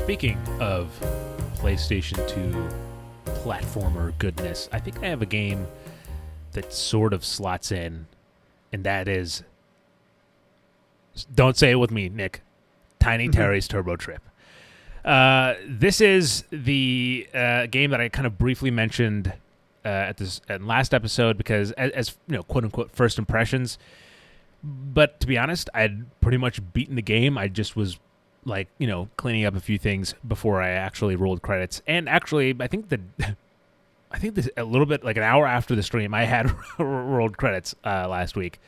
Speaking of PlayStation 2 platformer goodness, I think I have a game that sort of slots in, and that is, don't say it with me, Nick, Tiny Terry's Turbo Trip. This is the game that I kind of briefly mentioned at last episode because as you know, quote unquote first impressions. But to be honest, I'd pretty much beaten the game. I just was like, you know, cleaning up a few things before I actually rolled credits. And actually, I think this a little bit like an hour after the stream, I had rolled credits last week.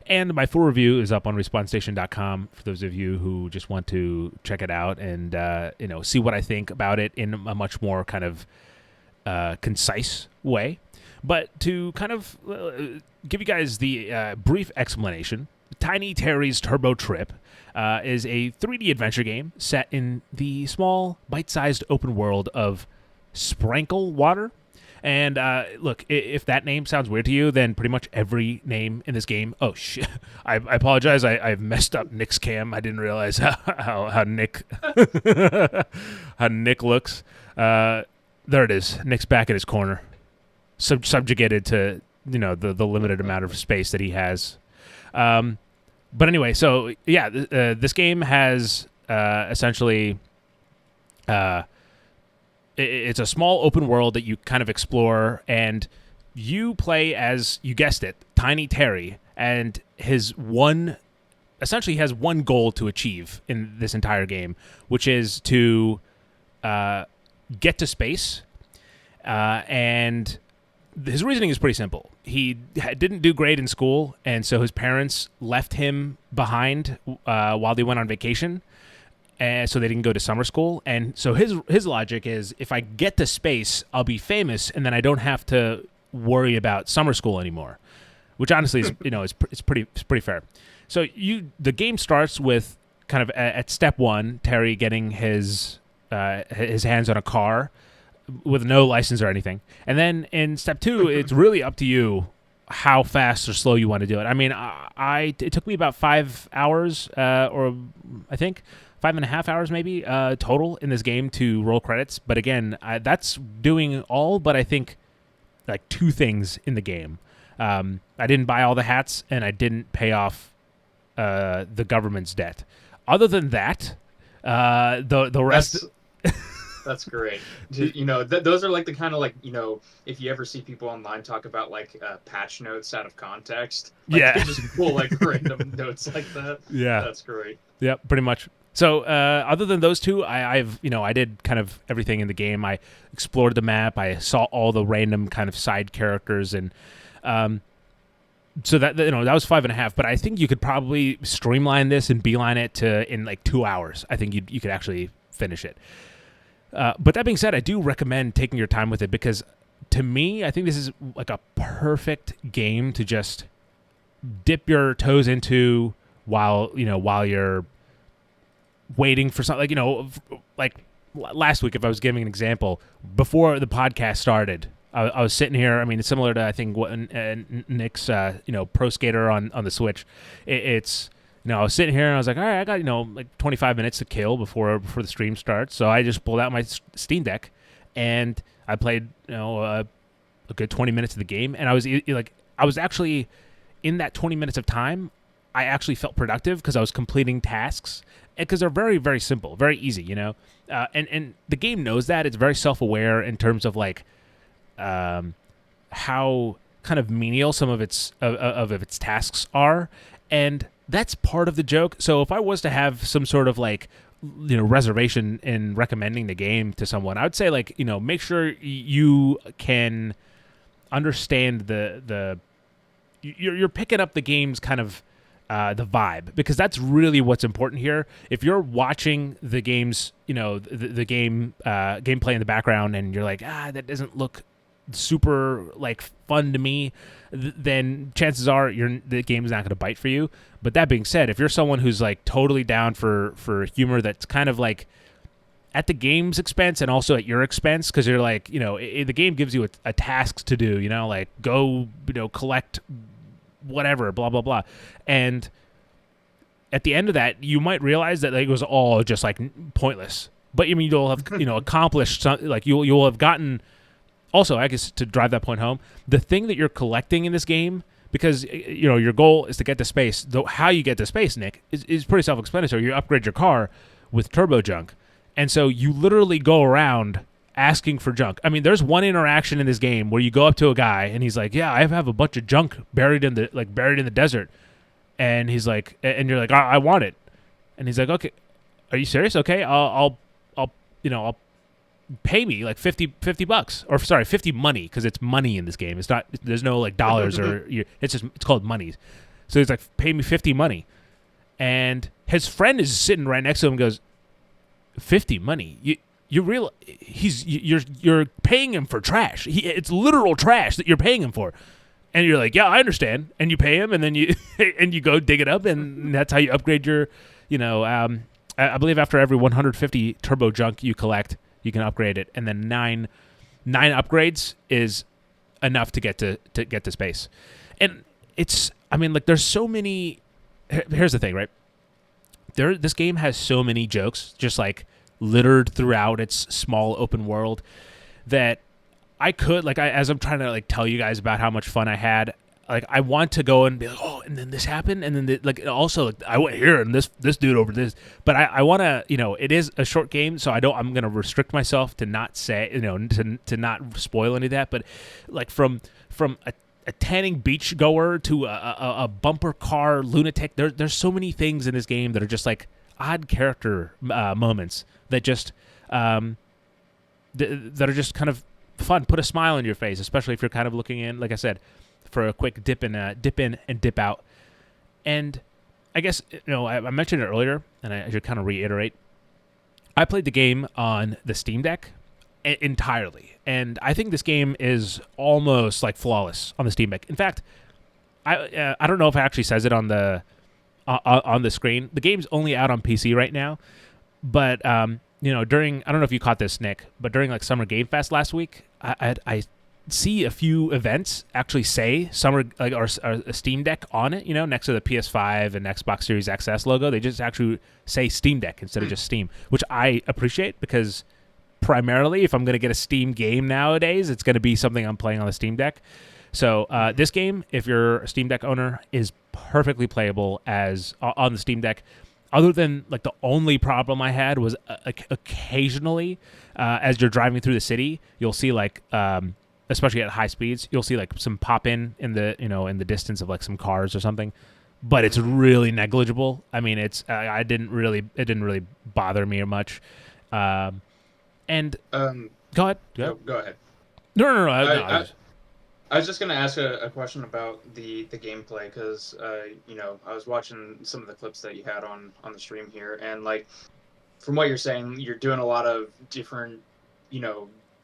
And my full review is up on RespawnStation.com for those of you who just want to check it out and see what I think about it in a much more kind of concise way. But to kind of give you guys the brief explanation, Tiny Terry's Turbo Trip is a 3D adventure game set in the small, bite-sized open world of Sprankle Water. And look, if that name sounds weird to you, then pretty much every name in this game. Oh shit! I apologize. I've messed up Nick's cam. I didn't realize how Nick how Nick looks. There it is. Nick's back in his corner, subjugated to the limited amount of space that he has. But anyway, so yeah, this game has essentially. It's a small open world that you kind of explore, and you play as, you guessed it, Tiny Terry, and essentially has one goal to achieve in this entire game, which is to get to space, and his reasoning is pretty simple. He didn't do great in school, and so his parents left him behind while they went on vacation. So they didn't go to summer school, and so his logic is, if I get to space, I'll be famous, and then I don't have to worry about summer school anymore. Which honestly is it's pretty fair. So the game starts with kind of at step one, Terry getting his hands on a car with no license or anything, and then in step two, it's really up to you how fast or slow you want to do it. I mean, it took me about 5 hours, or I think 5.5 hours maybe total in this game to roll credits. But again, that's doing all but I think like two things in the game. I didn't buy all the hats, and I didn't pay off the government's debt. Other than that, the rest... That's great. Those are like the kind of if you ever see people online talk about patch notes out of context. Yeah. They just pull random notes like that. Yeah. That's great. Yep, pretty much. So other than those two, I did kind of everything in the game. I explored the map. I saw all the random kind of side characters, and so that was 5.5. But I think you could probably streamline this and beeline it in like 2 hours. I think you could actually finish it. But that being said, I do recommend taking your time with it, because to me, I think this is like a perfect game to just dip your toes into while you're waiting for something. Like last week, if I was giving an example, before the podcast started, I was sitting here. I mean, it's similar to, I think, what Nick's Pro Skater on the Switch. I was sitting here and I was like, all right, I got like 25 minutes to kill before the stream starts. So I just pulled out my Steam Deck and I played a good 20 minutes of the game, and I was actually in that 20 minutes of time, I actually felt productive because I was completing tasks, because they're very, very simple, very easy, and the game knows that. It's very self-aware in terms of how kind of menial some of its tasks are, and that's part of the joke. So if I was to have some sort of reservation in recommending the game to someone, I would say make sure you can understand you're picking up the game's kind of the vibe, because that's really what's important here. If you're watching the game's the game gameplay in the background and you're like, that doesn't look super fun to me, then chances are the game is not going to bite for you. But that being said, if you're someone who's totally down for humor that's kind of at the game's expense and also at your expense, because you're the game gives you a task to do, go collect whatever, blah blah blah, and at the end of that, you might realize that it was all just pointless. but I mean, you'll have accomplished some, like you'll have gotten. Also, I guess to drive that point home, the thing that you're collecting in this game, because your goal is to get to space. Though how you get to space, Nick, is pretty self-explanatory. You upgrade your car with turbo junk, and so you literally go around asking for junk. I mean, there's one interaction in this game where you go up to a guy and he's like, "Yeah, I have a bunch of junk buried in the desert," and he's like, and you're like, "I want it," and he's like, "Okay, are you serious? Okay, I'll pay me like 50 bucks, or sorry, 50 money, because it's money in this game. It's not, there's no like dollars or it's called money. So he's like, pay me 50 money, and his friend is sitting right next to him and goes, 50 money? You're paying him for trash. It's literal trash that you're paying him for. And you're like, yeah, I understand. And you pay him, and then you and you go dig it up, and that's how you upgrade your, I believe after every 150 turbo junk you collect, you can upgrade it, and then nine upgrades is enough to get to space. And it's, I mean, like, there's so many. Here's the thing, right? This game has so many jokes, just like littered throughout its small open world, that I could, like, as I'm trying to like tell you guys about how much fun I had, like, I want to go and be like, oh, and then this happened, and then also, like, I went here and this dude over this, but I want to, it is a short game, so I'm going to restrict myself to not say, to not spoil any of that, but like from a tanning beach goer to a bumper car lunatic, there's so many things in this game that are just like odd character moments that just that are just kind of fun, put a smile on your face, especially if you're kind of looking in, like I said, for a quick dip in and dip out. And I guess, I mentioned it earlier, and I should kind of reiterate, I played the game on the Steam Deck entirely, and I think this game is almost like flawless on the Steam Deck. In fact, I don't know if it actually says it on the screen. The game's only out on PC right now, but during, I don't know if you caught this, Nick, but during like Summer Game Fest last week, I see a few events actually say Summer, like, or a Steam Deck on it, next to the PS5 and Xbox Series XS logo. They just actually say Steam Deck instead of just Steam, which I appreciate, because primarily if I'm going to get a Steam game nowadays, it's going to be something I'm playing on the Steam Deck. So this game, if you're a Steam Deck owner, is perfectly playable as on the Steam Deck. Other than, like, the only problem I had was occasionally as you're driving through the city, you'll see, like, especially at high speeds, you'll see like some pop in the in the distance of like some cars or something, but it's really negligible. I mean, it didn't really bother me much. And go ahead. Go ahead. No. I was just gonna ask a question about the gameplay, because I was watching some of the clips that you had on the stream here, and like, from what you're saying, you're doing a lot of different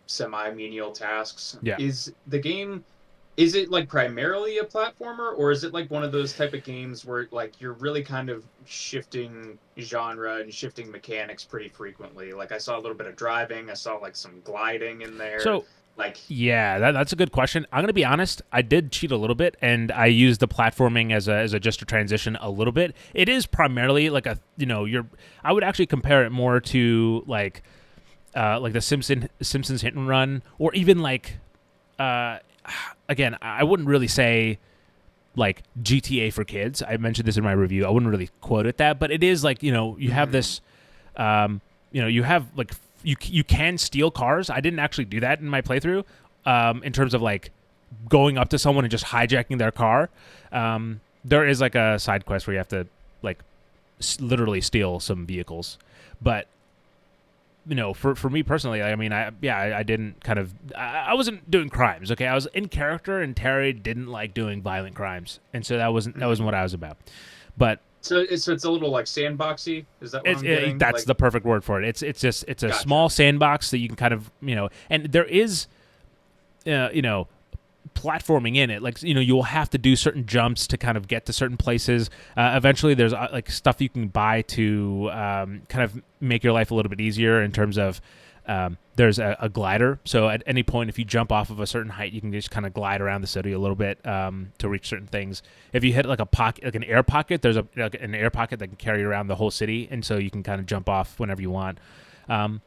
semi-menial tasks. Yeah. Is it like primarily a platformer, or is it like one of those type of games where like you're really kind of shifting genre and shifting mechanics pretty frequently? Like, I saw a little bit of driving, I saw like some gliding in there. So, like, yeah, that's a good question. I'm gonna be honest, I did cheat a little bit, and I used the platforming as a just a transition a little bit. It is primarily like I would actually compare it more to like the Simpsons Hit and Run, or even like, again, I wouldn't really say like GTA for kids. I mentioned this in my review. I wouldn't really quote it that, but it is like, you have this, you have like, you can steal cars. I didn't actually do that in my playthrough, in terms of like going up to someone and just hijacking their car. There is like a side quest where you have to like literally steal some vehicles, but for me personally, I mean, I didn't I wasn't doing crimes. Okay, I was in character, and Terry didn't like doing violent crimes, and so that wasn't what I was about. But so it's a little like sandboxy. Is that what I'm getting? That's the perfect word for it. It's a gotcha. Small sandbox that you can kind of and there is platforming in it. Like, you'll have to do certain jumps to kind of get to certain places. Eventually there's like stuff you can buy to kind of make your life a little bit easier, in terms of there's a glider. So at any point, if you jump off of a certain height, you can just kind of glide around the city a little bit to reach certain things. If you hit like a pocket, like an air pocket, there's an air pocket that can carry you around the whole city, and so you can kind of jump off whenever you want. And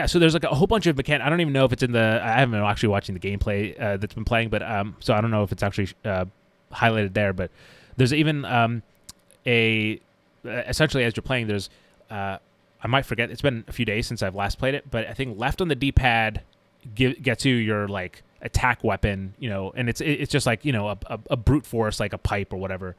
so there's like a whole bunch of mechanics. I don't even know if it's in the. I haven't been actually watching the gameplay that's been playing, but so I don't know if it's actually highlighted there. But there's even essentially as you're playing, there's I might forget. It's been a few days since I've last played it, but I think left on the D-pad gets you your like attack weapon, and it's just like a brute force like a pipe or whatever.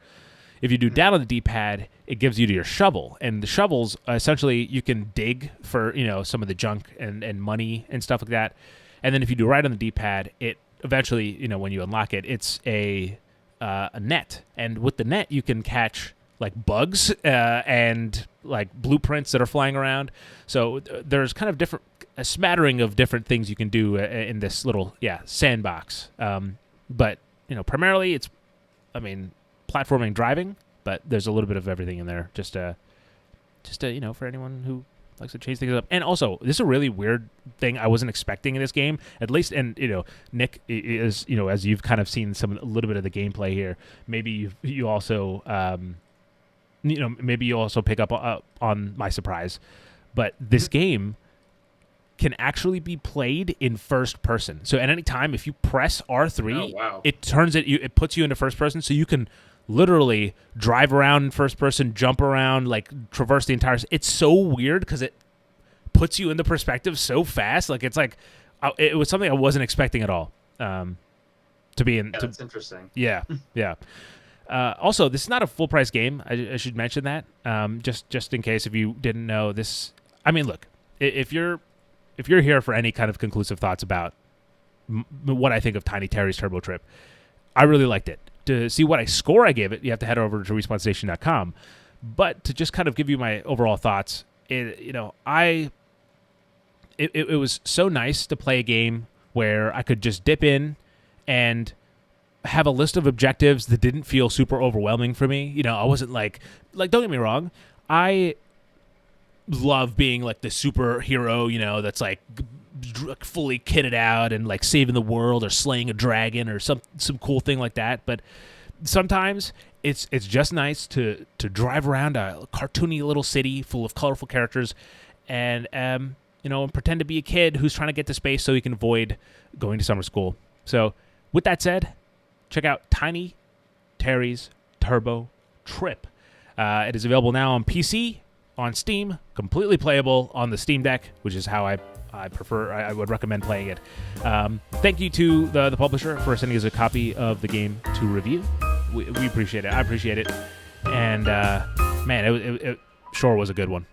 If you do down on the D-pad, it gives you to your shovel, and the shovels essentially you can dig for some of the junk and money and stuff like that. And then if you do right on the D-pad, it eventually when you unlock it, it's a net, and with the net you can catch like bugs and like blueprints that are flying around. So there's kind of a smattering of different things you can do in this little sandbox. But primarily it's platforming, driving, but there's a little bit of everything in there, just for anyone who likes to change things up. And also, this is a really weird thing I wasn't expecting in this game, at least. And Nick is as you've kind of seen a little bit of the gameplay here, maybe you also maybe you also pick up on my surprise, but this game can actually be played in first person. So at any time, if you press R3, it puts you into first person, so you can literally drive around in first person, jump around, like traverse the entire. It's so weird because it puts you into perspective so fast. Like it's like it was something I wasn't expecting at all. To be in. That's interesting. Yeah, yeah. Also, this is not a full price game. I should mention that. Just in case if you didn't know this. I mean, look, if you're here for any kind of conclusive thoughts about what I think of Tiny Terry's Turbo Trip, I really liked it. To see what score I gave it, you have to head over to RespawnStation.com. But to just kind of give you my overall thoughts, it was so nice to play a game where I could just dip in and have a list of objectives that didn't feel super overwhelming for me. I wasn't like don't get me wrong, I love being like the superhero, that's like fully kitted out and like saving the world or slaying a dragon or some cool thing like that. But sometimes it's just nice to drive around a cartoony little city full of colorful characters and pretend to be a kid who's trying to get to space so he can avoid going to summer school. So with that said, check out Tiny Terry's Turbo Trip. It is available now on PC, on Steam, completely playable on the Steam Deck, which is how I would recommend playing it. Thank you to the publisher for sending us a copy of the game to review. We appreciate it. I appreciate it. And man, it sure was a good one.